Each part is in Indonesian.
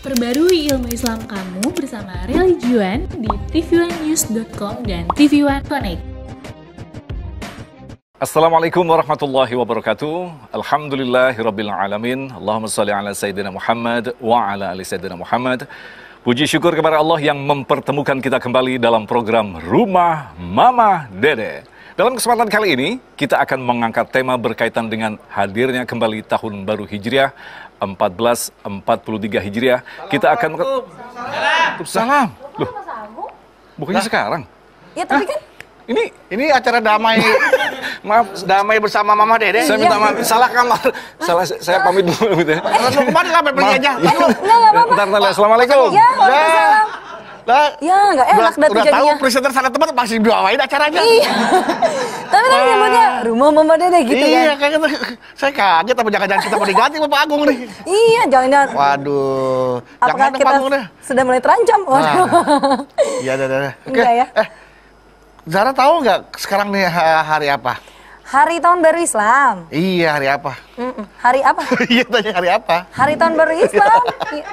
Perbarui ilmu Islam kamu bersama Religion di tv1news.com dan TV One Connect. Assalamualaikum warahmatullahi wabarakatuh. Alhamdulillahirabbil alamin. Allahumma shalli ala sayyidina Muhammad wa ala ali sayyidina Muhammad. Puji syukur kepada Allah yang mempertemukan kita kembali dalam program Rumah Mama Dede. Dalam kesempatan kali ini, kita akan mengangkat tema berkaitan dengan hadirnya kembali tahun baru Hijriah 1443 Hijriah. Kita akan Salam. Loh, bukannya sekarang? Ya tapi kan ini acara damai. Maaf, Damai bersama Mama Dede. saya minta maaf, salah kamar. Saya pamit dulu gitu ya. Kemana lah pergi aja. enggak apa-apa. Bentar, Assalamualaikum. Ya, waalaikumsalam. Lah, Ya, enggak enak dah tuh udah tahu jadinya. presenter salah tempat masih dibawain acaranya. Iya. Tapi kan nyebutnya Rumah Mama Dede gitu Iya, kan. kayak saya kaget apa jangan-jangan kita mau diganti sama Pak Agung nih. Iya, jangan-jangan. Waduh. Apakah Jangan dong, kita Pak Agung deh. sudah mulai terancam? Waduh. Iya, dah. Oke. Enggak ya? Zara tahu nggak sekarang nih hari apa? Hari Tahun Baru Islam. Iya, hari apa? Hari apa? Iya, tanya hari apa? Hari Tahun Baru Islam. Iya.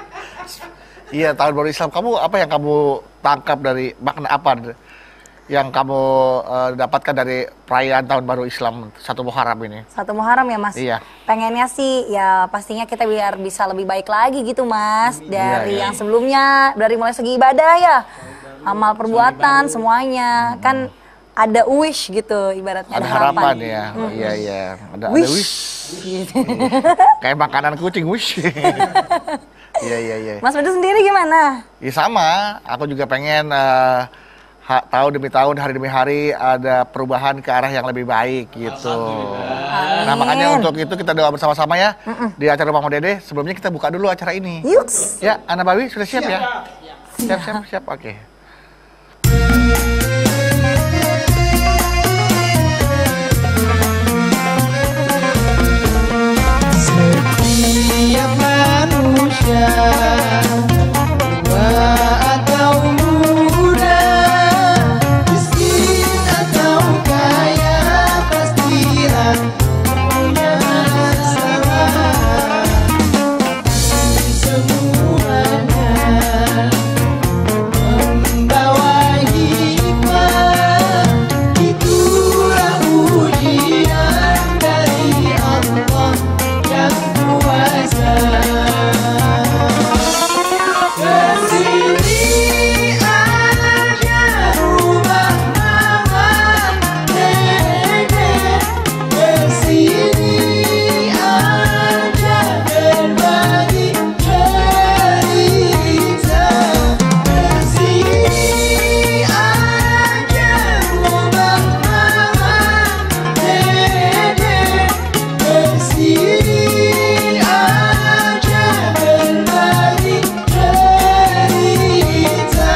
Iya, tahun baru Islam. Kamu apa yang kamu tangkap dari makna apa yang kamu dapatkan dari perayaan tahun baru Islam 1 Muharram ini? 1 Muharram ya, Mas? Iya. Pengennya sih ya pastinya kita biar bisa lebih baik lagi gitu, Mas. Dari Iya. yang sebelumnya, dari mulai segi ibadah ya. Amal perbuatan semuanya. Kan ada wish gitu ibaratnya, Ada harapan ya. Iya. Ada wish. Kayak makanan kucing wish. Iya. Mas Bedu sendiri gimana? Ya sama, aku juga pengen tahun demi tahun, hari demi hari ada perubahan ke arah yang lebih baik gitu. Nah makanya untuk itu kita doa bersama-sama ya di acara Mama Dede. Sebelumnya kita buka dulu acara ini. Yuks. Ya, Ana Bawi sudah siap ya? Siap. Oke. Setiap manusia tua atau muda, miskin atau kaya, pastilah punya masalah. Semuanya membawa hikmah, itulah ujian dari Allah yang kuasa. Kesini aja rumah Mama Dede, kesini aja berbagi cerita, kesini aja rumah Mama Dede, kesini aja berbagi cerita,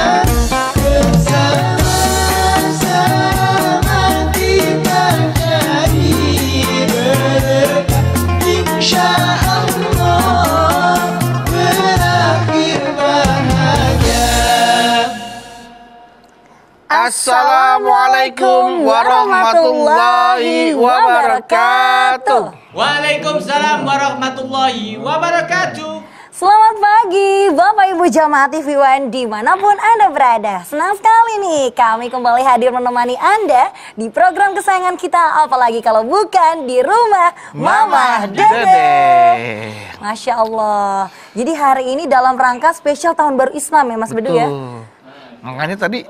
bersama-sama kita cari berkah, insya Allah berakhir bahagia. Assalamualaikum warahmatullahi wabarakatuh. Waalaikumsalam warahmatullahi wabarakatuh. Selamat pagi Bapak Ibu Jamaah TV One dimanapun Anda berada. Senang sekali nih kami kembali hadir menemani Anda di program kesayangan kita. Apalagi kalau bukan di Rumah Mama Dede. Masya Allah. Jadi hari ini dalam rangka spesial Tahun Baru Islam ya Mas Bedu ya. Makanya tadi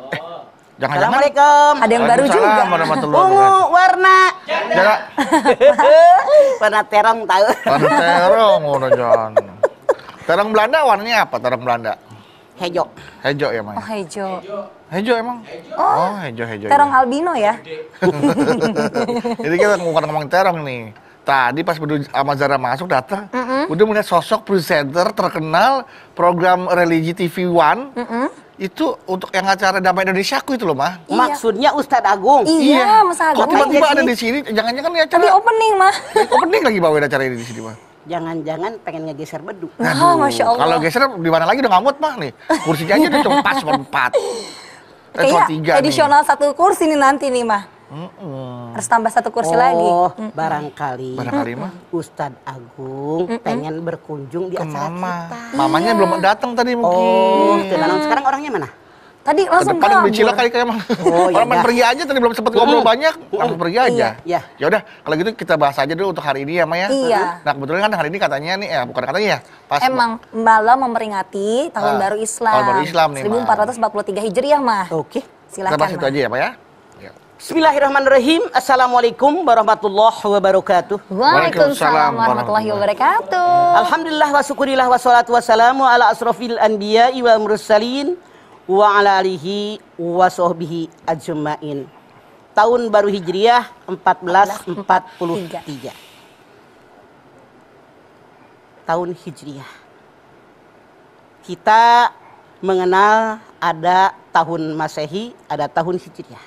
jangan-jangan Assalamualaikum. Ada yang baru juga. Waalaikumsalam warahmatullahi Ungu wabarakatuh. warna. Jangan Warna terong tahu. warna terong udah jangan. Terong Belanda warnanya apa? Terong Belanda. Hejo. Hejo ya, Maya? Oh hijau. Hejo emang? Oh, hejo. Terong albino ya. Jadi kita bukan ngomong terong nih. Tadi pas Bedu sama Zara masuk datang, udah melihat sosok presenter terkenal program religi TV One. Itu untuk yang acara Damai Indonesiaku itu loh, Mah. Iya. Maksudnya Ustadz Agung. Iya, Mas Kok Agung. tiba-tiba ada di sini? Jangan-jangan nih acara Tadi opening mah. opening lagi bawain acara ini di sini, Mah. Jangan-jangan pengen ngegeser Bedu. Wah, Masya Allah. Kalau geser di mana lagi udah ngamut, Mah nih. Kursinya aja udah cuma pas 4. Kayaknya edisional 1 kursi nih nanti nih mah. Harus tambah 1 kursi lagi. Barangkali mah Ustadz Agung pengen berkunjung di acara kita. mamanya belum datang tadi mungkin. Oh, sekarang orangnya mana? Tadi langsung Depan di Cilok kabur. kali kayak emang. Oh, Orang main iya. pergi aja tadi belum sempat ngobrol banyak, langsung pergi aja. Iya. Ya udah, kalau gitu kita bahas aja dulu untuk hari ini ya, Maya. Iya. Nah, kebetulan kan hari ini katanya nih, bukan katanya ya, pas Emang malam memperingati Tahun Baru Islam. Tahun Baru Islam nih, Ma. 1443 Hijriah, Mah. Oke. kita Silakan, bahas itu Mah. aja ya, Pak ya. Ya. Bismillahirrahmanirrahim. Assalamualaikum warahmatullahi wabarakatuh. Waalaikumsalam warahmatullahi wabarakatuh. Alhamdulillah wa syukurillah wa salatu wassalamu ala asrofil anbiya'i wal mursalin wa ala alihi wa sahbihi ajma'in. Tahun baru Hijriah 1443. Tahun Hijriah. Kita mengenal ada tahun Masehi, ada tahun Hijriah.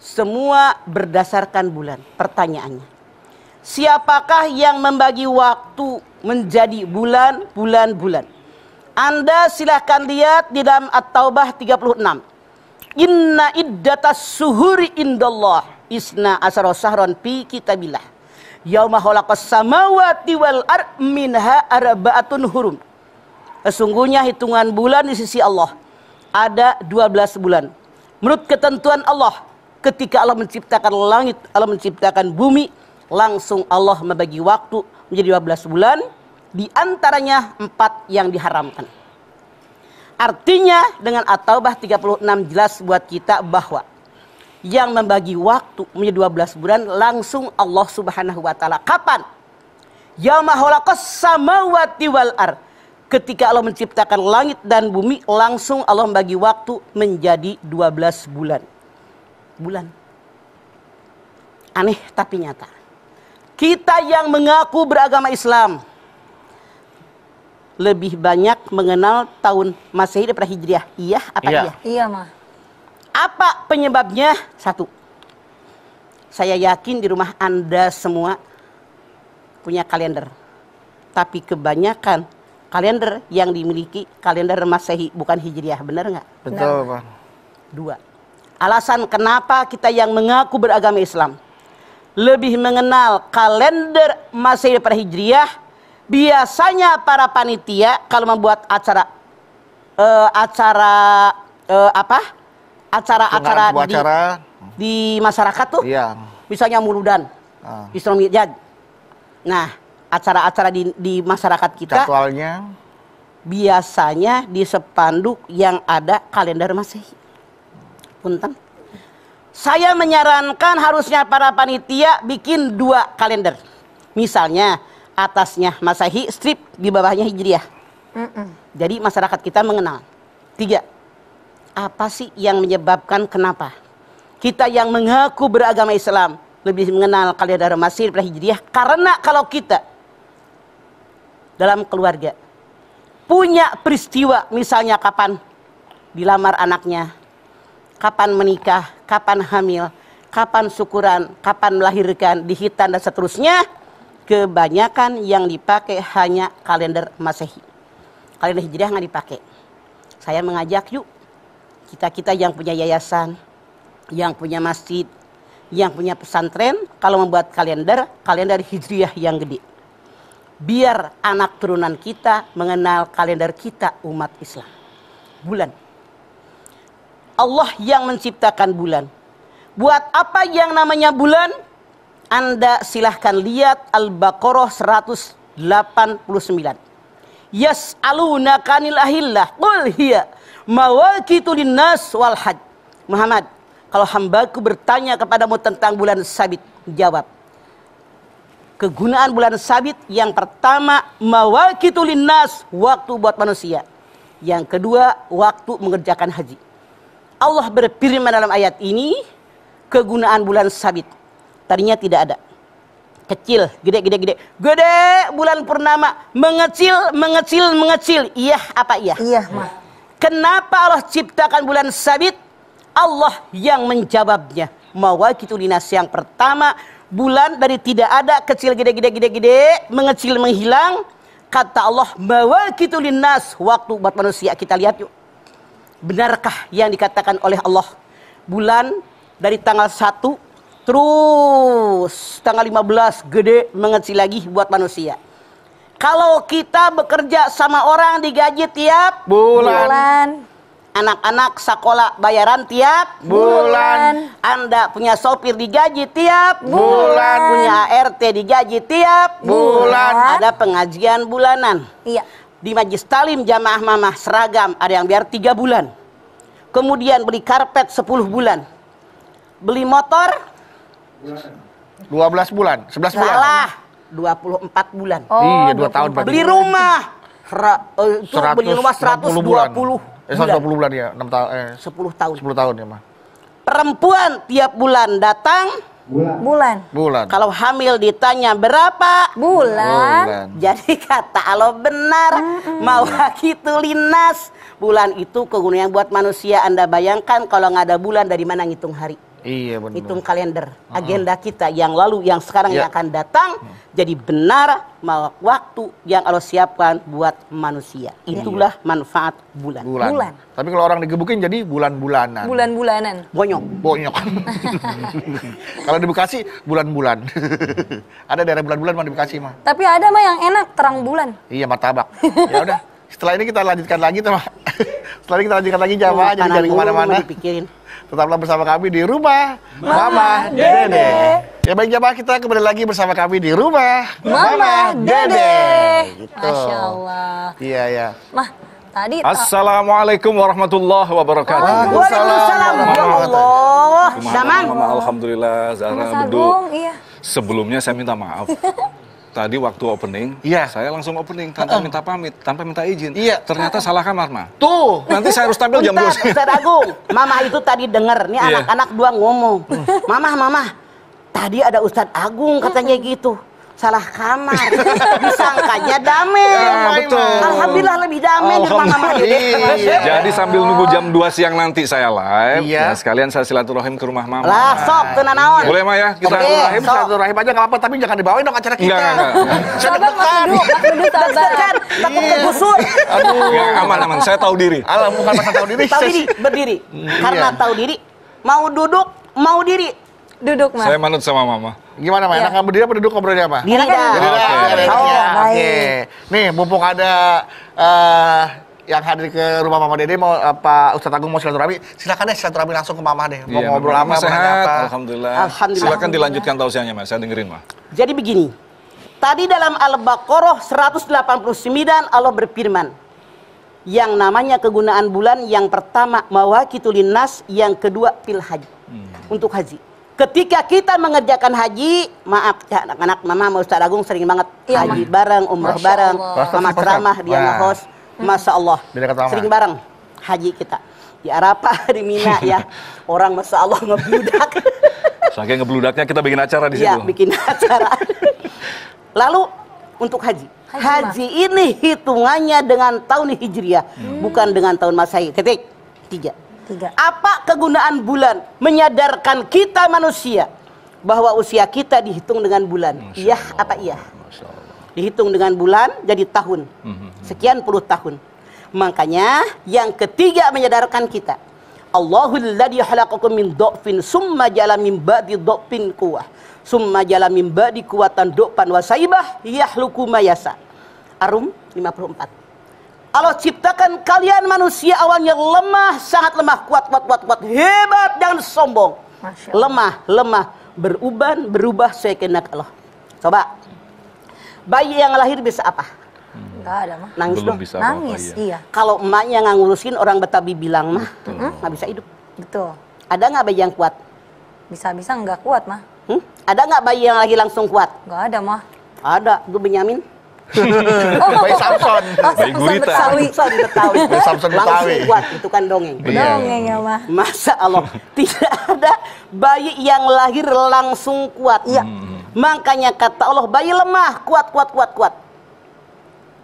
Semua berdasarkan bulan. Pertanyaannya, siapakah yang membagi waktu menjadi bulan-bulan? Anda silahkan lihat di dalam At-Taubah 36. Inna iddatas suhuri indallah isna asara sahron fi kitabillah. Yauma khalaqas samawati wal ard minha arba'atun hurum. Sesungguhnya hitungan bulan di sisi Allah ada 12 bulan. Menurut ketentuan Allah, ketika Allah menciptakan langit, Allah menciptakan bumi, langsung Allah membagi waktu menjadi 12 bulan. Di antaranya 4 yang diharamkan. Artinya dengan At-Taubah 36 jelas buat kita bahwa yang membagi waktu menjadi 12 bulan langsung Allah Subhanahu wa taala. Kapan? Yauma khalaqas samawati wal ard. Ketika Allah menciptakan langit dan bumi, langsung Allah membagi waktu menjadi 12 bulan. Bulan. Aneh tapi nyata. Kita yang mengaku beragama Islam lebih banyak mengenal tahun Masehi daripada Hijriah. Iya apa Iya. iya? Iya, Mah. Apa penyebabnya? 1. Saya yakin di rumah Anda semua punya kalender. Tapi kebanyakan kalender yang dimiliki kalender Masehi, bukan Hijriah. Benar nggak? Betul, Pak. 2. Alasan kenapa kita yang mengaku beragama Islam lebih mengenal kalender Masehi daripada Hijriah. Biasanya para panitia kalau membuat acara di masyarakat tuh, Iya. misalnya Muludan, Isra Mi'raj. Nah, acara-acara di masyarakat kita Jadwalnya biasanya di spanduk yang ada kalender Masehi. Punten. Saya menyarankan harusnya para panitia bikin 2 kalender. Misalnya atasnya Masehi, strip di bawahnya Hijriah. Jadi masyarakat kita mengenal. 3. Apa sih yang menyebabkan kenapa kita yang mengaku beragama Islam lebih mengenal kalender Masehi daripada Hijriah? Karena kalau kita dalam keluarga punya peristiwa, misalnya kapan dilamar anaknya, kapan menikah, kapan hamil, kapan syukuran, kapan melahirkan, dihitan dan seterusnya, kebanyakan yang dipakai hanya kalender Masehi. Kalender Hijriah nggak dipakai. Saya mengajak yuk, kita yang punya yayasan, yang punya masjid, yang punya pesantren, kalau membuat kalender Hijriah yang gede. Biar anak turunan kita mengenal kalender kita umat Islam. Bulan. Allah yang menciptakan bulan. Buat apa yang namanya bulan? Anda silahkan lihat Al-Baqarah 189. Yas'alunaka 'anil ahillah qul hiya mawaqitu linnas wal hajj. Muhammad, kalau hambaku bertanya kepadamu tentang bulan sabit, jawab. Kegunaan bulan sabit yang pertama mawaqitu linnas, waktu buat manusia. Yang kedua, waktu mengerjakan haji. Allah berfirman dalam ayat ini, kegunaan bulan sabit. Tadinya tidak ada. Kecil, gede. Gede bulan purnama, mengecil. Iya apa iya? Iya, Mah. Kenapa Allah ciptakan bulan sabit? Allah yang menjawabnya. Mawaqitu linnas, yang pertama, bulan dari tidak ada, kecil, gede, mengecil, menghilang. Kata Allah, mawaqitu linnas, waktu buat manusia. Kita lihat yuk. Benarkah yang dikatakan oleh Allah? Bulan dari tanggal 1 terus tanggal 15 gede mengecil lagi buat manusia. Kalau kita bekerja sama orang digaji tiap Bulan. anak-anak sekolah bayaran tiap Bulan. Anda punya sopir digaji tiap Bulan. punya ART digaji tiap Bulan. ada pengajian bulanan. Iya. Di Majlis Talim jamaah mamah seragam ada yang biar 3 bulan. Kemudian beli karpet 10 bulan. Beli motor 12 bulan, 11 bulan. salah 24 bulan. Iya, 2 tahun berarti. Beli rumah itu beli rumah 160 bulan. 120 120 bulan ya, 6 tahun 10 tahun. 10 tahun ya, Mah. Perempuan tiap bulan datang. Bulan. Bulan. Kalau hamil ditanya berapa? Bulan. Jadi kata Allah benar. Mau gitu linas. Bulan itu kegunaan buat manusia. Anda bayangkan kalau nggak ada bulan dari mana ngitung hari? Iya benar. Hitung kalender, agenda kita yang lalu, yang sekarang, Ya. yang akan datang. Jadi benar waktu yang Allah siapkan buat manusia. Itulah manfaat bulan. Bulan. Tapi kalau orang digebukin jadi bulan-bulanan. Bulan-bulanan. Bonyok. Bonyok. Kalau di Bekasi bulan-bulan. Ada daerah bulan-bulan mah di Bekasi mah. Tapi ada mah yang enak terang bulan. Iya, martabak. Ya udah. Setelah ini kita lanjutkan lagi tuh, Mah. Setelah ini kita lanjutkan lagi jamaah, jadi Kanan jangan dulu, kemana-mana. dipikirin. Tetaplah bersama kami di rumah Mama Dede. Ya baik jamaah, kita kembali lagi bersama kami di rumah Mama Dede. Gitu. Masya Allah. Iya ya. Mah, tadi Assalamualaikum warahmatullahi wabarakatuh. Waalaikumsalam. Ya Allah. Daman. Mama, alhamdulillah, Zara Mas Bedu. Agung, iya. Sebelumnya saya minta maaf. Tadi waktu opening, Iya. saya langsung opening tanpa minta pamit, tanpa minta izin. Iya. Ternyata salah kamar, Ma. Tuh. Nanti saya harus tampil jam 2. Ustaz Agung, Mama itu tadi denger nih Iya. anak-anak dua ngomong. Mama, tadi ada Ustaz Agung katanya gitu. Salah kamar. Disangkanya damai. betul. Alhamdulillah lebih damai di rumah Mama Dede. Iya. Jadi sambil nunggu jam 2 siang nanti saya live, Iya. ya sekalian saya silaturahim ke rumah Mama. Lah, sok tenan naon. Boleh, Ma, ya? Kita Oke. Rahim, Sok. satu rahim aja nggak apa, tapi jangan dibawain dong acara kita. Enggak. Saya Sabar Mas deg-degan. Dudu, Mas Dudu sabar. Kan takut Iya. kegusur. Enggak, aman. Saya tahu diri. Alah, bukan masa tahu diri. Tahu diri, berdiri. Karena Iya. tahu diri, mau duduk, mau diri. Duduk, Mas. Saya manut sama Mama. Gimana, Ma? Iya. Enakan berdiri apa duduk ngobrolnya, Ma? Diri dah. Diri dah. Oke. Diri dah. Oh, Ya, baik. Oke. Nih, mumpung ada yang hadir ke rumah Mama Dede, mau Pak Ustadz Agung mau silaturahmi, silakan deh silaturahmi langsung ke Mama deh. Mau Iya, ngobrol Mama apa, mau nanya sehat, apa. alhamdulillah. Alhamdulillah. Silakan dilanjutkan tausiahnya, Mas. Saya dengerin, Ma. Jadi begini. Tadi dalam Al-Baqarah 189 Allah berfirman. Yang namanya kegunaan bulan yang pertama mawaqitul linnas, yang kedua fil haji. Untuk haji. Ketika kita mengerjakan haji, maaf ya anak-anak, Mama sama Ustaz Agung sering banget Iya, haji bareng, umrah Masya bareng, Allah. Mama ceramah dia Wah. nge-host. Masya Allah. Di dekat Mama. Sering bareng haji kita. Di Arafah, di Mina ya. Orang Masya Allah ngebludak. Saking ngebludaknya kita bikin acara di Ya, situ. bikin acara. Lalu untuk haji. Haji ini hitungannya dengan tahun Hijriah, bukan dengan tahun Masehi. Titik. 3. Apa kegunaan bulan? Menyadarkan kita manusia bahwa usia kita dihitung dengan bulan. Iya apa iya? Dihitung dengan bulan jadi tahun. Sekian puluh tahun. Makanya yang ketiga menyadarkan kita. Allahul ladzi khalaqakum min dha'fin summa ja'ala min ba'di dha'fin quwwah. Summa ja'ala min ba'di quwwatan dha'fan wa saibah yahluku ma yasa. Arum 54. Allah ciptakan kalian manusia awalnya lemah, sangat lemah, kuat, hebat, jangan sombong. Masya Allah. Lemah, berubah sesuai kehendak Allah. Coba, bayi yang lahir bisa apa? Enggak ada, Mah. Nangis Belum dong. bisa apa-apa, Nangis, iya. iya. Kalau emaknya nggak ngurusin, orang Betawi bilang mah, nggak bisa hidup. Betul. Ada nggak bayi yang kuat? Bisa-bisa enggak kuat, Mah. Ada nggak bayi yang lagi langsung kuat? Enggak ada, Mah. Ada, itu Benyamin. Bayi Samson. Bayi gurita. Betawi. Samson Betawi. Samson Langsung Betawi. kuat, itu kan dongeng. Iya. Dongeng ya, Mah. Masa Allah, tidak ada bayi yang lahir langsung kuat. Iya. Makanya kata Allah, bayi lemah, kuat.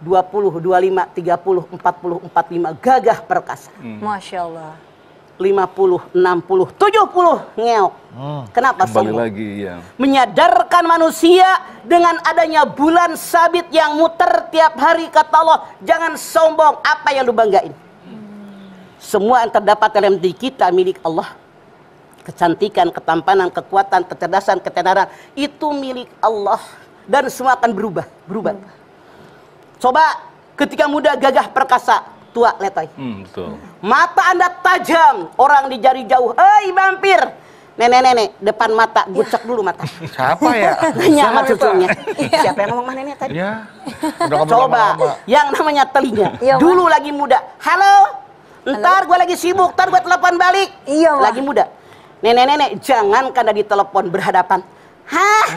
20, 25, 30, 40, 45, gagah perkasa. Masya Allah. 50, 60, 70, ngeok. Kenapa Kembali sombong? lagi, ya. Menyadarkan manusia dengan adanya bulan sabit yang muter tiap hari, kata Allah, jangan sombong, apa yang lu banggain. Semua yang terdapat dalam diri kita milik Allah. kecantikan, ketampanan, kekuatan, kecerdasan, ketenaran itu milik Allah dan semua akan berubah. Coba ketika muda gagah perkasa, tua letoy. Betul. Mata Anda tajam, orang di jari jauh, mampir. Nenek-nenek depan mata, gucek dulu mata. Siapa ya? Nanya sama cucunya. Siapa yang ngomong sama nenek tadi? Ya. Udah ngomong Coba lama-lama. yang namanya telinga. Iya, Dulu lagi muda. Halo. Ntar gue lagi sibuk, ntar gue telepon balik. Iya, Ma. Lagi muda. Nenek-nenek jangan karena ditelepon berhadapan. Hah?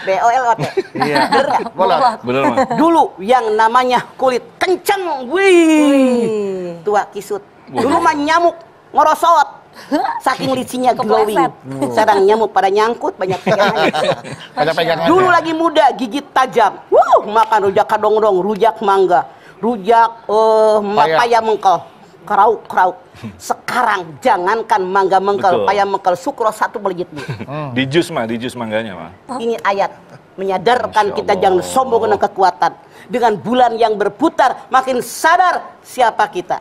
BOLOT. Iya. Bener nggak? Bolot. Bener, Ma. Dulu yang namanya kulit kenceng, wih, tua kisut. Dulu mah nyamuk ngorosot, saking licinya glowing. Sekarang nyamuk pada nyangkut, banyak pegangan. Ada pegangan. Dulu lagi muda, gigit tajam. Makan rujak kadong-dong, rujak mangga, rujak paya mengkel, kerauk. Sekarang jangankan mangga mengkel, Betul. paya mengkel, sukro satu melejit Bu. Di jus mangganya, Ma. Ini ayat menyadarkan Masya kita Allah. jangan sombong dengan kekuatan. Dengan bulan yang berputar, makin sadar siapa kita.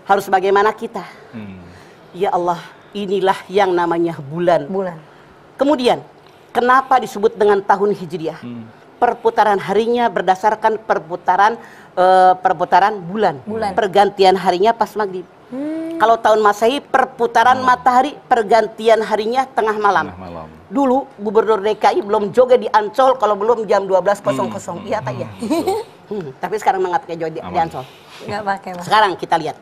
Harus bagaimana kita. Ya Allah, inilah yang namanya bulan. Kemudian, kenapa disebut dengan tahun Hijriah? Perputaran harinya berdasarkan perputaran bulan. Pergantian harinya pas maghrib. Kalau tahun Masehi, perputaran matahari, pergantian harinya tengah malam. Dulu Gubernur DKI belum joget di Ancol kalau belum jam 12.00. Iya tak ya? Tapi sekarang mengatakan joget di Ancol. Nggak pakai, Mas. Sekarang kita lihat.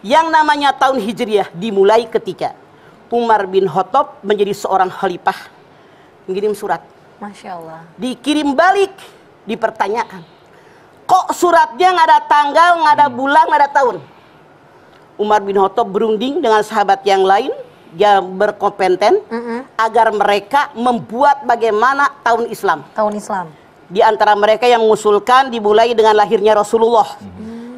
Yang namanya tahun Hijriah dimulai ketika Umar bin Khattab menjadi seorang khalifah, mengirim surat. Masya Allah. Dikirim balik, dipertanyakan. Kok suratnya nggak ada tanggal, nggak ada bulan, nggak ada tahun? Umar bin Khattab berunding dengan sahabat yang lain yang berkompeten agar mereka membuat bagaimana tahun Islam. Tahun Islam. Di antara mereka yang mengusulkan dimulai dengan lahirnya Rasulullah.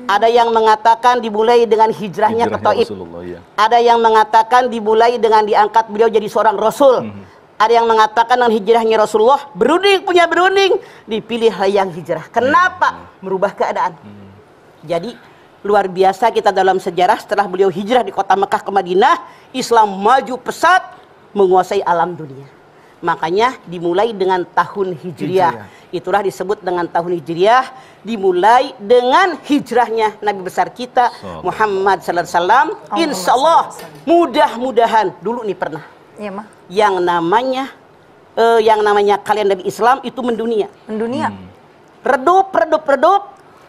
Ada yang mengatakan dimulai dengan hijrahnya ke Taif. Rasulullah, ya. Ada yang mengatakan dimulai dengan diangkat beliau jadi seorang Rasul. Ada yang mengatakan dengan hijrahnya Rasulullah berunding, dipilih yang hijrah. Kenapa? Merubah keadaan. Jadi luar biasa kita dalam sejarah setelah beliau hijrah di kota Mekah ke Madinah, Islam maju pesat menguasai alam dunia. Makanya dimulai dengan tahun Hijriah. Itulah disebut dengan tahun Hijriah, dimulai dengan hijrahnya Nabi besar kita Muhammad sallallahu alaihi wasallam. Insyaallah mudah-mudahan dulu nih pernah. Iya, Ma. Yang namanya kalender Islam itu mendunia. Redup.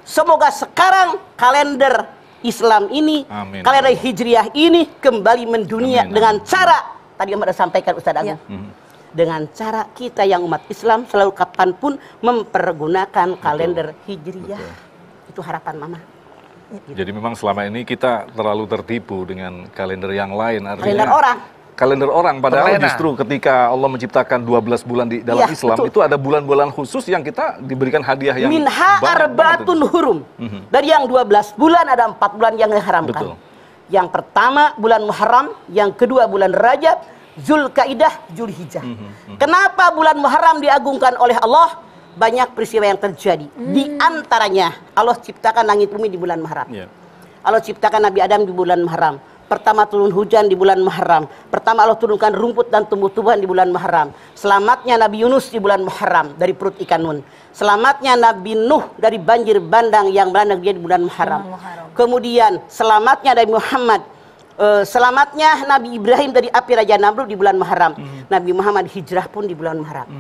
Semoga sekarang kalender Islam ini, Amin. kalender Hijriah ini kembali mendunia. Amin. Dengan cara tadi yang sudah sampaikan Ustaz Agung. Dengan cara kita yang umat Islam selalu kapanpun mempergunakan kalender Hijriah. Itu harapan Mama. Jadi memang selama ini kita terlalu tertipu dengan kalender yang lain. Artinya, Kalender orang. Padahal Terlena. justru ketika Allah menciptakan 12 bulan di dalam Iya, Islam, betul. itu ada bulan-bulan khusus yang kita diberikan hadiah yang Minha banyak banget arbatun itu. hurum. Dari yang 12 bulan ada 4 bulan yang diharamkan. Betul. Yang pertama bulan Muharram, yang kedua bulan Rajab, Zulkaidah, Zulhijjah. Kenapa bulan Muharram diagungkan oleh Allah? Banyak peristiwa yang terjadi. Di antaranya Allah ciptakan langit bumi di bulan Muharram. Iya. Allah ciptakan Nabi Adam di bulan Muharram. Pertama turun hujan di bulan Muharram. Pertama Allah turunkan rumput dan tumbuh-tumbuhan di bulan Muharram. Selamatnya Nabi Yunus di bulan Muharram dari perut ikan nun. Selamatnya Nabi Nuh dari banjir bandang yang melanda dia di bulan Muharram. Kemudian selamatnya Nabi Muhammad, selamatnya Nabi Ibrahim dari api Raja Namrud di bulan Muharram. Nabi Muhammad hijrah pun di bulan Muharram.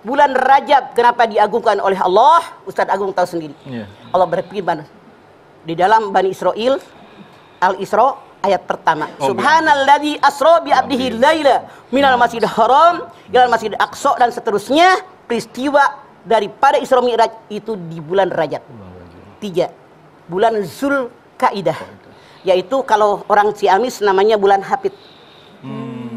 Bulan Rajab kenapa diagungkan oleh Allah? Ustadz Agung tahu sendiri. Iya. Allah berfirman di dalam Bani Israel Al-Isra ayat pertama. Subhanalladzi asra bi abdihi laila minal masjidil haram ilal masjidil aqsa dan seterusnya. Peristiwa daripada Isra Mi'raj itu di bulan Rajab. 3. Bulan Zulkaidah. Yaitu kalau orang Ciamis namanya bulan Hafid.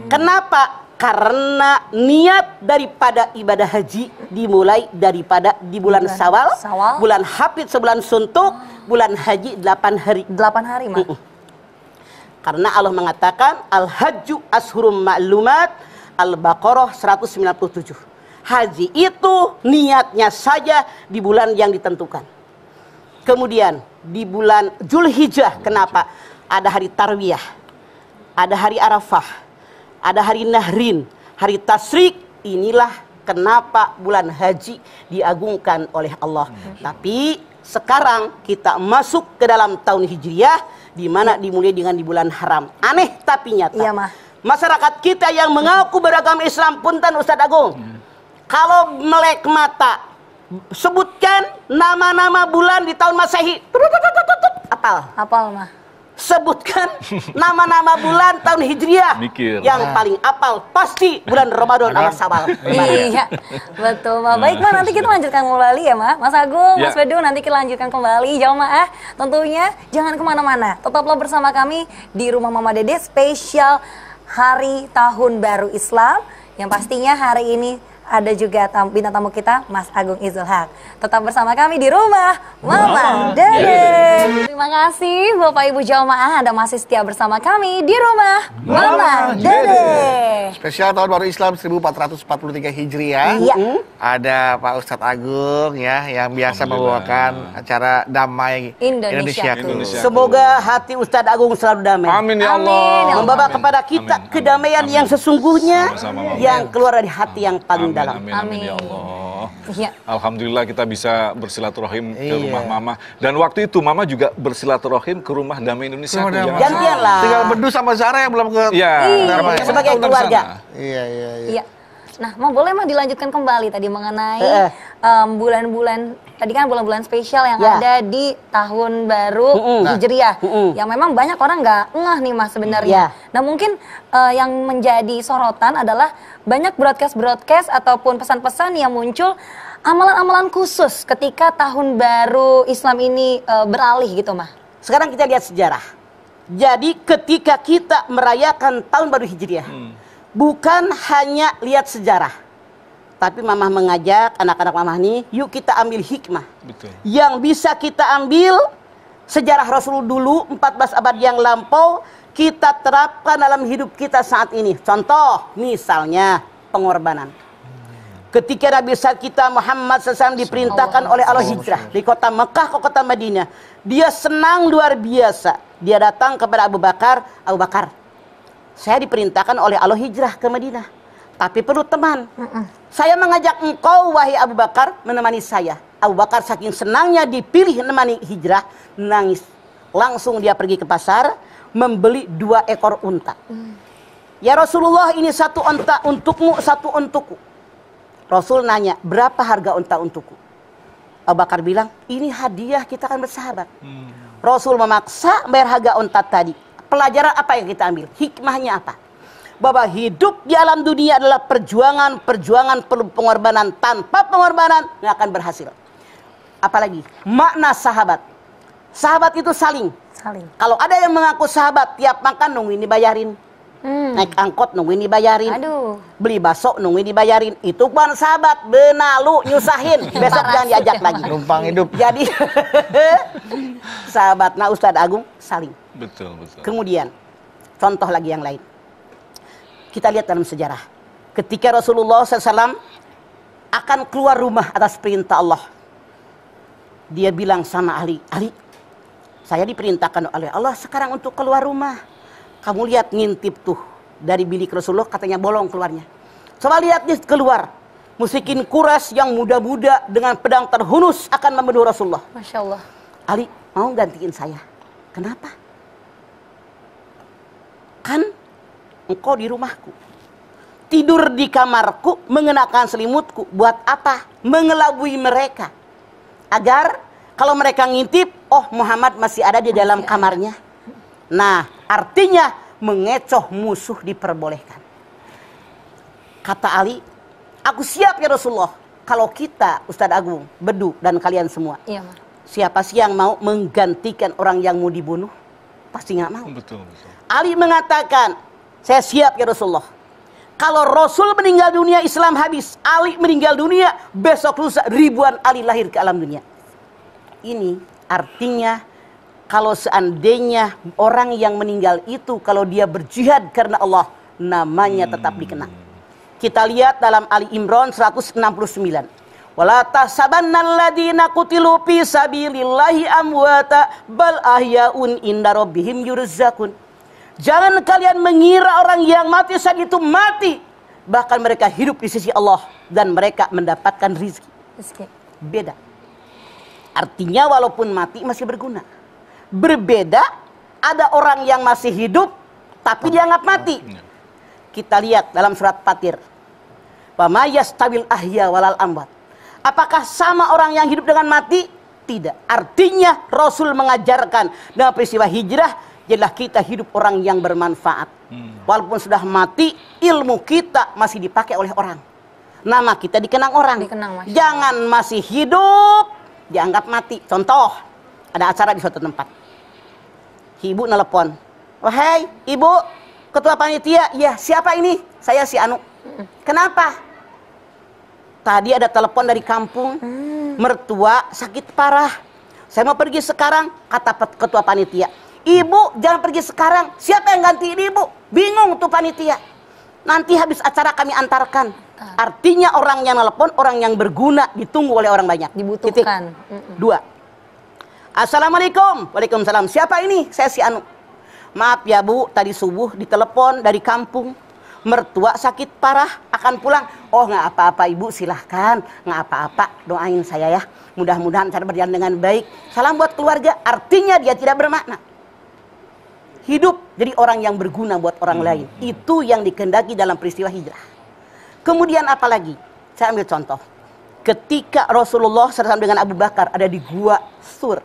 Kenapa? Karena niat daripada ibadah haji dimulai daripada di bulan Syawal. Bulan Hafid sebulan suntuk, bulan haji 8 hari. 8 hari, Ma. Karena Allah mengatakan Al-Hajju Ashhurum Ma'lumat, Al-Baqarah 197. Haji itu niatnya saja di bulan yang ditentukan. Kemudian di bulan Zulhijjah, kenapa? Ada hari Tarwiyah. ada hari Arafah, ada hari Nahrin, hari Tasyrik. Inilah kenapa bulan haji diagungkan oleh Allah. Tapi sekarang kita masuk ke dalam tahun Hijriah, di mana dimulai dengan di bulan haram. Aneh tapi nyata. Iya, Mah. Masyarakat kita yang mengaku beragama Islam, punten Ustadz Agung, kalau melek mata, sebutkan nama-nama bulan di tahun Masehi. Apal. Apal, Mah. Sebutkan nama-nama bulan tahun Hijriah. Mikir. Yang paling apal pasti bulan Ramadan awal Syawal. Iya, betul, Mah. Baik, Mah, nanti kita lanjutkan kembali ya, Mah. Mas Agung, Ya. Mas Bedung, nanti kita lanjutkan kembali. Jamaah, tentunya jangan kemana-mana. Tetaplah bersama kami di Rumah Mama Dede spesial Hari Tahun Baru Islam. Yang pastinya hari ini ada juga bintang tamu kita, Mas Agung Izul Haq. Tetap bersama kami di Rumah Mama Dede. Terima kasih Bapak Ibu jamaah, Anda masih setia bersama kami di Rumah Mama Dede. Spesial tahun baru Islam 1443 Hijriah. Iya. Ada Pak Ustadz Agung ya yang biasa membawakan acara damai Indonesia. Semoga hati Ustadz Agung selalu damai. Amin ya Allah. Amin, ya Allah. Membawa Amin. kepada kita Amin. kedamaian Amin. yang sesungguhnya, Sama-sama, Mama. yang keluar dari hati yang paling dalam. Amin, amin ya Allah. Iya. Alhamdulillah kita bisa bersilaturahim ke Iya. rumah Mama. Dan waktu itu Mama juga bersilaturahim ke rumah Damai Indonesia. Rumah tuh, Damai. ya. Gantian lah. Tinggal Bedu sama Zara yang belum ke. Iya. Damai. Sebagai keluarga. Iya. Iya. Nah, boleh mah dilanjutkan kembali tadi mengenai bulan-bulan tadi kan bulan-bulan spesial yang Ya. ada di tahun baru Hijriah. Yang memang banyak orang nggak ngeh nih Mas sebenarnya. Ya. Nah, mungkin yang menjadi sorotan adalah banyak broadcast ataupun pesan-pesan yang muncul amalan-amalan khusus ketika tahun baru Islam ini beralih gitu, Mah. Sekarang kita lihat sejarah. Jadi ketika kita merayakan tahun baru Hijriah, bukan hanya lihat sejarah, tapi Mamah mengajak anak-anak Mamah nih, yuk kita ambil hikmah. Betul. Yang bisa kita ambil sejarah Rasul dulu 14 abad yang lampau, kita terapkan dalam hidup kita saat ini. Contoh, misalnya pengorbanan. Ketika Nabi besar kita Muhammad SAW diperintahkan oleh Allah hijrah di kota Mekah ke kota Madinah, dia senang luar biasa. Dia datang kepada Abu Bakar, Abu Bakar, saya diperintahkan oleh Allah hijrah ke Madinah, tapi perlu teman. Saya mengajak engkau wahai Abu Bakar menemani saya. Abu Bakar saking senangnya dipilih menemani hijrah, nangis. Langsung dia pergi ke pasar, membeli 2 ekor unta. Ya Rasulullah, ini 1 unta untukmu, 1 untukku. Rasul nanya, berapa harga unta untukku? Abu Bakar bilang, ini hadiah, kita akan bersahabat. Rasul memaksa bayar harga unta tadi. Pelajaran apa yang kita ambil? Hikmahnya apa? Bahwa hidup di alam dunia adalah perjuangan perlu pengorbanan. Tanpa pengorbanan nggak akan berhasil. Apalagi makna sahabat. Sahabat itu saling. Kalau ada yang mengaku sahabat, tiap makan nungguin dibayarin. Naik angkot nungguin dibayarin. Aduh. Beli bakso nungguin dibayarin. Itu bukan sahabat, benalu, nyusahin. Besok jangan diajak lagi. Numpang hidup. Jadi sahabat Ustadz Agung saling. Betul, betul. Kemudian contoh lagi yang lain. Kita lihat dalam sejarah. Ketika Rasulullah SAW akan keluar rumah atas perintah Allah, dia bilang sama Ali, Ali, saya diperintahkan oleh Allah sekarang untuk keluar rumah. Kamu lihat ngintip tuh dari bilik Rasulullah, katanya bolong keluarnya. Coba lihat nih keluar. Musyrikin Quraisy yang muda-muda dengan pedang terhunus akan membunuh Rasulullah. Masya Allah. Ali, mau gantiin saya? Kenapa? Kan engkau di rumahku, tidur di kamarku, mengenakan selimutku. Buat apa? Mengelabui mereka. Agar kalau mereka ngintip, oh Muhammad masih ada di dalam kamarnya. Nah, artinya mengecoh musuh diperbolehkan. Kata Ali, aku siap ya Rasulullah. Kalau kita, Ustadz Agung, Bedu, dan kalian semua, Iya, Mah. siapa sih yang mau menggantikan orang yang mau dibunuh? Pasti nggak mau. Betul, betul. Ali mengatakan, saya siap ya Rasulullah. Kalau Rasul meninggal dunia, Islam habis. Ali meninggal dunia, besok lusa ribuan Ali lahir ke alam dunia. Ini artinya kalau seandainya orang yang meninggal itu, kalau dia berjihad karena Allah, namanya tetap dikenang. Kita lihat dalam Ali Imran 169. Wala tahsabannal qutilu fi sabilillahi amwata bal ahyaun inda rabbihim yurzaqun. Jangan kalian mengira orang yang mati saat itu mati. Bahkan mereka hidup di sisi Allah dan mereka mendapatkan rizki. Beda. Artinya walaupun mati masih berguna. Berbeda, ada orang yang masih hidup tapi dianggap mati. Kita lihat dalam surat Fatir. Wa ma yastawil ahya walal amwat. Apakah sama orang yang hidup dengan mati? Tidak. Artinya Rasul mengajarkan dalam peristiwa hijrah adalah kita hidup orang yang bermanfaat. Walaupun sudah mati, ilmu kita masih dipakai oleh orang. Nama kita dikenang orang. Jangan masih hidup dianggap mati. Contoh, ada acara di suatu tempat. Ibu nelpon, wahai ibu ketua panitia. Ya, siapa ini? Saya si Anu. Kenapa? Tadi ada telepon dari kampung, mertua sakit parah. Saya mau pergi sekarang, kata ketua panitia. Ibu jangan pergi sekarang, siapa yang ganti ibu? Bingung tuh panitia. Nanti habis acara kami antarkan. Artinya orang yang telepon, orang yang berguna, ditunggu oleh orang banyak. Dibutuhkan. Dua. Assalamualaikum. Waalaikumsalam. Siapa ini? Saya si Anu. Maaf ya Bu, tadi subuh ditelepon dari kampung. Mertua sakit parah, akan pulang. Oh nggak apa-apa ibu, silahkan. Nggak apa-apa, doain saya ya. Mudah-mudahan cara berjalan dengan baik. Salam buat keluarga. Artinya dia tidak bermakna. Hidup jadi orang yang berguna buat orang lain. Itu yang dikehendaki dalam peristiwa hijrah. Kemudian apa lagi? Saya ambil contoh. Ketika Rasulullah SAW dengan Abu Bakar ada di Gua Sur.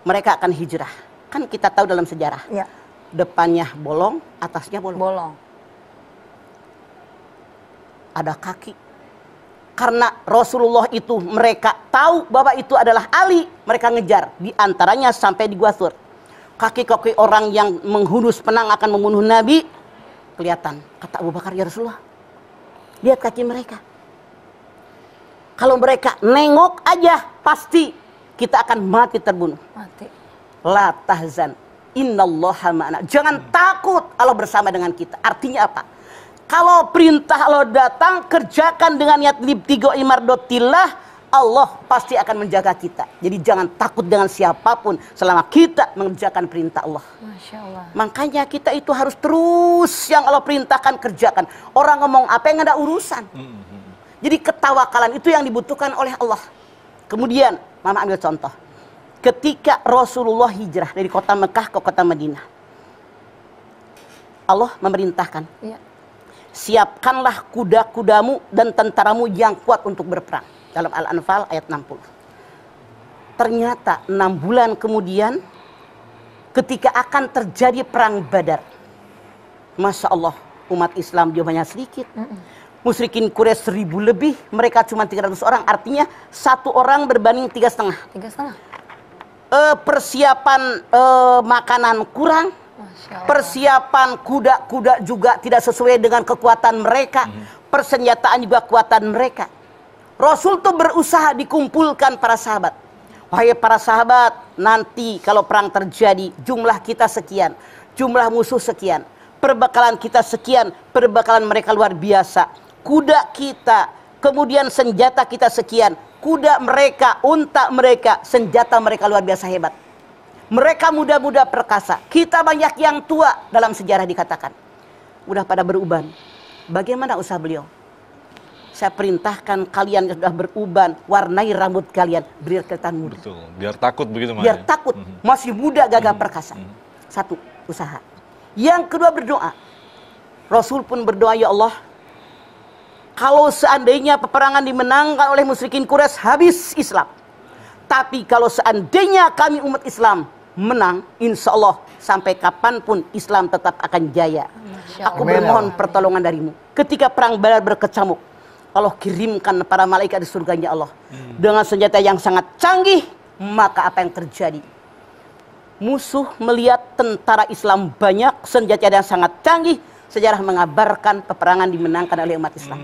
Mereka akan hijrah. Kan kita tahu dalam sejarah. Ya. Depannya bolong, atasnya bolong. Bolong. Ada kaki. Karena Rasulullah itu mereka tahu bahwa itu adalah Ali. Mereka ngejar. Di antaranya sampai di Gua Sur. Kaki-kaki orang yang menghunus penang akan membunuh Nabi. Kelihatan. Kata Abu Bakar, ya Rasulullah. Lihat kaki mereka. Kalau mereka nengok aja, pasti kita akan mati terbunuh. Mati. La tahzan. Innallaha ma'ana. Jangan takut, Allah bersama dengan kita. Artinya apa? Kalau perintah Allah datang, kerjakan dengan niat libtigo imardotillah, Allah pasti akan menjaga kita. Jadi jangan takut dengan siapapun selama kita mengerjakan perintah Allah. Masya Allah. Makanya kita itu harus terus yang Allah perintahkan kerjakan. Orang ngomong apa yang ada urusan. Jadi ketawakalan itu yang dibutuhkan oleh Allah. Kemudian, Mama ambil contoh. Ketika Rasulullah hijrah dari kota Mekah ke kota Madinah. Allah memerintahkan. Ya. Siapkanlah kuda-kudamu dan tentaramu yang kuat untuk berperang. Dalam Al-Anfal ayat 60. Ternyata 6 bulan kemudian ketika akan terjadi perang Badar. Masya Allah, umat Islam jumlahnya sedikit. Musyrikin Quraisy 1000 lebih, mereka cuma 300 orang. Artinya 1 orang berbanding 3,5. 3,5. Persiapan makanan kurang. Persiapan kuda-kuda juga tidak sesuai dengan kekuatan mereka. Persenjataan juga kekuatan mereka. Rasul tuh berusaha dikumpulkan para sahabat. Wahai para sahabat, nanti kalau perang terjadi, jumlah kita sekian, jumlah musuh sekian, perbekalan kita sekian, perbekalan mereka luar biasa. Kuda kita, kemudian senjata kita sekian, kuda mereka, unta mereka, senjata mereka luar biasa hebat. Mereka muda-muda perkasa, kita banyak yang tua dalam sejarah dikatakan. Udah pada beruban. Bagaimana usaha beliau? Saya perintahkan kalian yang sudah beruban, warnai rambut kalian, biar kelihatan muda. Betul, biar takut begitu. Biar takut, masih muda gagah perkasa. Satu, usaha. Yang kedua berdoa. Rasul pun berdoa, ya Allah, kalau seandainya peperangan dimenangkan oleh musyrikin Quraisy, habis Islam. Tapi kalau seandainya kami umat Islam menang, insya Allah sampai kapanpun Islam tetap akan jaya. Aku bermohon pertolongan darimu. Ketika perang Badar berkecamuk, Allah kirimkan para malaikat di surganya Allah. Dengan senjata yang sangat canggih, maka apa yang terjadi? Musuh melihat tentara Islam banyak, senjata yang sangat canggih, sejarah mengabarkan peperangan dimenangkan oleh umat Islam.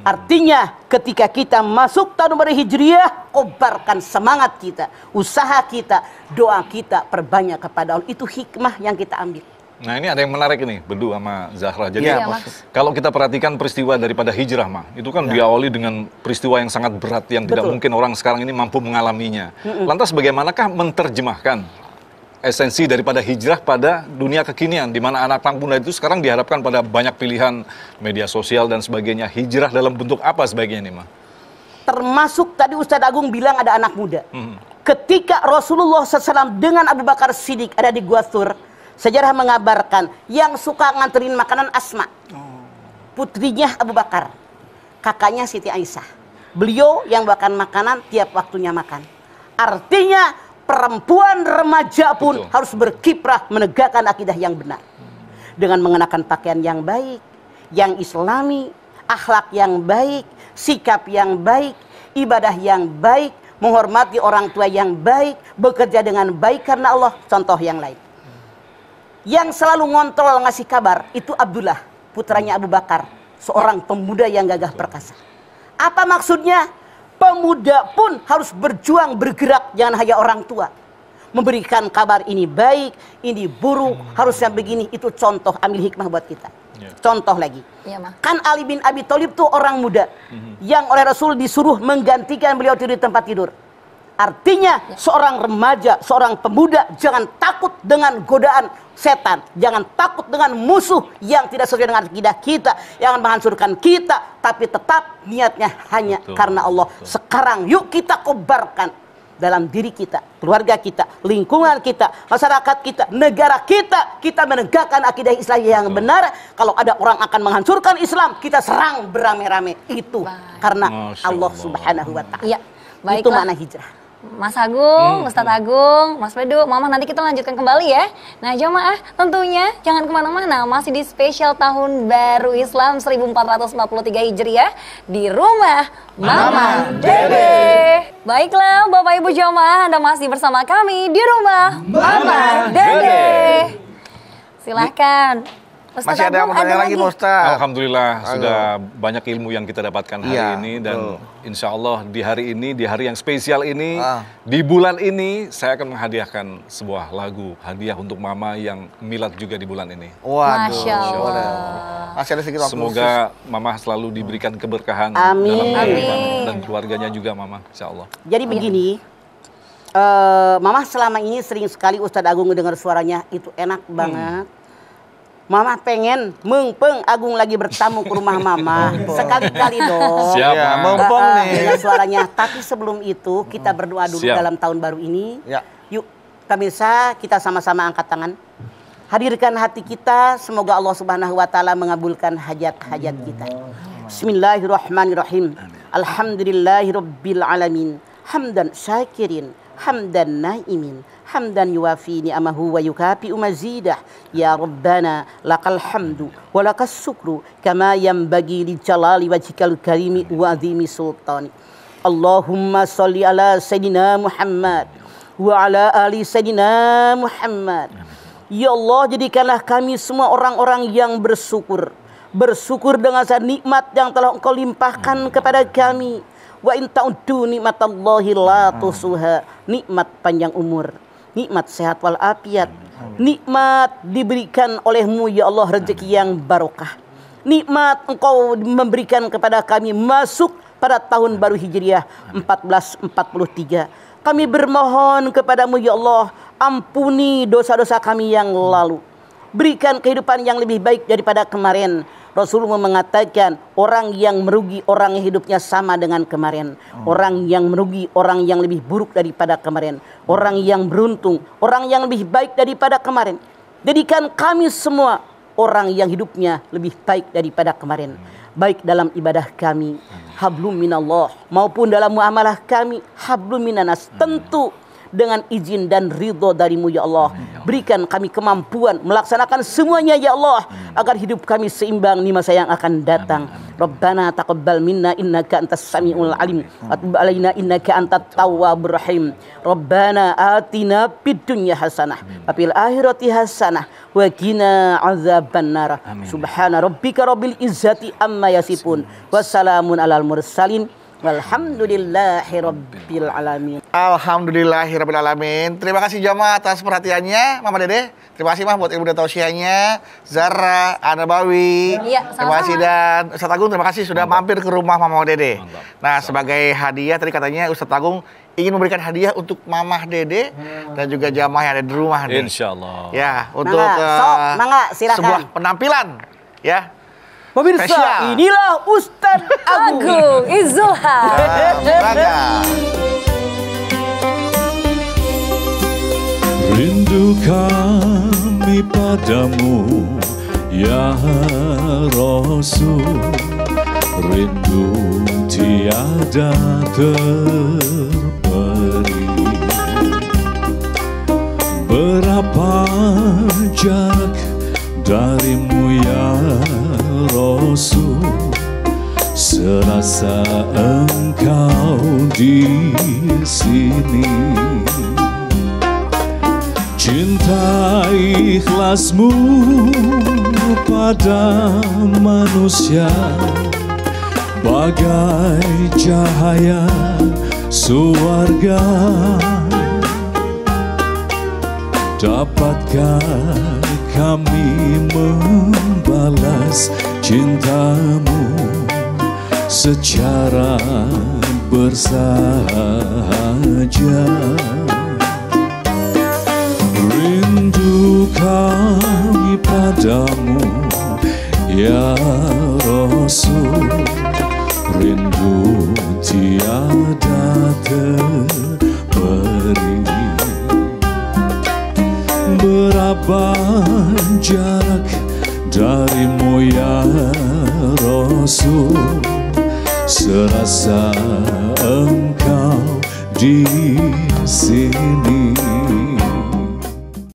Artinya ketika kita masuk tahun baru Hijriah, kobarkan semangat kita, usaha kita, doa kita perbanyak kepada Allah. Itu hikmah yang kita ambil. Nah ini ada yang menarik ini, Bedu sama Zahra. Jadi kalau kita perhatikan peristiwa daripada hijrah, itu kan diawali dengan peristiwa yang sangat berat yang tidak mungkin orang sekarang ini mampu mengalaminya. Lantas bagaimanakah menerjemahkan esensi daripada hijrah pada dunia kekinian, di mana anak-anak muda itu sekarang diharapkan pada banyak pilihan media sosial dan sebagainya. Hijrah dalam bentuk apa sebaiknya nih, Ma? Termasuk tadi Ustadz Agung bilang ada anak muda. Ketika Rasulullah SAW dengan Abu Bakar Siddiq ada di Gua Thur, sejarah mengabarkan yang suka nganterin makanan Asma, putrinya Abu Bakar, kakaknya Siti Aisyah. Beliau yang bahkan makanan tiap waktunya makan. Artinya perempuan remaja pun harus berkiprah menegakkan akidah yang benar. Dengan mengenakan pakaian yang baik, yang islami, akhlak yang baik, sikap yang baik, ibadah yang baik, menghormati orang tua yang baik, bekerja dengan baik karena Allah. Contoh yang lain. Yang selalu ngontrol ngasih kabar itu Abdullah, putranya Abu Bakar, seorang pemuda yang gagah perkasa. Apa maksudnya? Pemuda pun harus berjuang, bergerak, jangan hanya orang tua. Memberikan kabar ini baik, ini buruk, harusnya begini, itu contoh, ambil hikmah buat kita. Contoh lagi. Kan Ali bin Abi Thalib tuh orang muda yang oleh Rasul disuruh menggantikan beliau tidur di tempat tidur. Artinya seorang remaja, seorang pemuda jangan takut dengan godaan setan, jangan takut dengan musuh yang tidak sesuai dengan akidah kita, yang akan menghancurkan kita, tapi tetap niatnya hanya karena Allah. Sekarang yuk kita kobarkan dalam diri kita, keluarga kita, lingkungan kita, masyarakat kita, negara kita, kita menegakkan akidah Islam yang benar. Kalau ada orang akan menghancurkan Islam, kita serang beramai-ramai. Itu karena Allah Subhanahu wa Ta'ala. Iya, itu makna hijrah. Mas Agung, Ustadz Agung, Mas Bedu, Mama, nanti kita lanjutkan kembali ya. Nah jamaah tentunya jangan kemana-mana, masih di spesial Tahun Baru Islam 1443 Hijriah di rumah Mama Dede. Baiklah Bapak Ibu jamaah, Anda masih bersama kami di rumah Mama Dede. Silahkan. Masih ada yang mau tanya lagi, Ustaz? Alhamdulillah sudah banyak ilmu yang kita dapatkan hari ini, dan insya Allah di hari ini, di hari yang spesial ini, di bulan ini saya akan menghadiahkan sebuah lagu hadiah untuk Mama yang milad juga di bulan ini. Waduh, Masya Allah. Masih ada sedikit waktu. Semoga Mama selalu diberikan keberkahan Amin. dalam kehidupan dan keluarganya juga, Mama, insya Allah. Jadi begini, Mama selama ini sering sekali Ustadz Agung mendengar suaranya itu enak banget. Mama pengen mengpeng Agung lagi bertamu ke rumah Mama sekali-kali dong. Siap, ya, mempeng nih. Dengan suaranya. Tapi sebelum itu kita berdoa dulu dalam tahun baru ini. Ya. Yuk, pemirsa, kita sama-sama angkat tangan. Hadirkan hati kita, semoga Allah Subhanahu wa Ta'ala mengabulkan hajat-hajat kita. Bismillahirrahmanirrahim. Alhamdulillahirabbil alamin. Hamdan syakirin, hamdan naimin. Hamdan yuwafi ni'amahu wa yukafi'u mazidah. Ya Rabbana lakal hamdu wa lakas syukru kama yanbaghi li jalali wajhikal karimi wa azimi sultani. Allahumma sholli ala sayyidina Muhammad wa ala ali sayyidina Muhammad. Ya Allah, jadikanlah kami semua orang-orang yang bersyukur. Bersyukur dengan nikmat yang telah Engkau limpahkan kepada kami. Wa in ta'uddu nikmatallahi la tusuha. Nikmat panjang umur, nikmat sehat walafiat, nikmat diberikan oleh-Mu ya Allah rezeki yang barokah, nikmat Engkau memberikan kepada kami masuk pada tahun baru Hijriah 1443. Kami bermohon kepada-Mu ya Allah, ampuni dosa-dosa kami yang lalu, berikan kehidupan yang lebih baik daripada kemarin. Rasulullah mengatakan orang yang merugi orang yang hidupnya sama dengan kemarin. Orang yang merugi orang yang lebih buruk daripada kemarin. Orang yang beruntung orang yang lebih baik daripada kemarin. Jadikan kami semua orang yang hidupnya lebih baik daripada kemarin. Baik dalam ibadah kami, hablum minallah, maupun dalam muamalah kami, hablum minanas. Tentu dengan izin dan ridho dari-Mu ya Allah. Berikan kami kemampuan melaksanakan semuanya ya Allah, agar hidup kami seimbang di masa yang akan datang. Rabbana taqabbal minna innaka antas samiul alim wa tub alaina innaka antat tawwabur rahim. Rabbana atina fid dunya hasanah wa fil akhirati hasanah wa qina azabannar. Subhana rabbika rabbil izzati amma yasifun wa salamun alal mursalin Walhamdulillahirabbil alamin. Alhamdulillahirrabbilalamin. Terima kasih jamaah atas perhatiannya, Mama Dede. Terima kasih Mah buat ilmu dan tausiahnya. Zara, Anabawi. Iya, terima kasih, dan Ustadz Agung terima kasih sudah mampir ke rumah Mama Dede. Nah, sebagai hadiah tadi katanya Ustadz Agung ingin memberikan hadiah untuk Mamah Dede dan juga jamaah yang ada di rumah nih. Insyaallah. Ya, untuk Mangga, silakan. sebuah penampilan ya. Pemirsa, Spesial. inilah Ustadz Agung Izulha. Bangga. Rindu kami padamu ya Rasul, rindu tiada terperi. Berapa jarak darimu ya Rasul, serasa engkau di sini. Cinta ikhlasmu pada manusia bagai cahaya surga. Dapatkah kami membalas cintamu secara bersahaja? Rindu kami padamu ya Rasul, rindu tiada terperi. Berapa jarak darimu ya Rasul, serasa engkau di sini.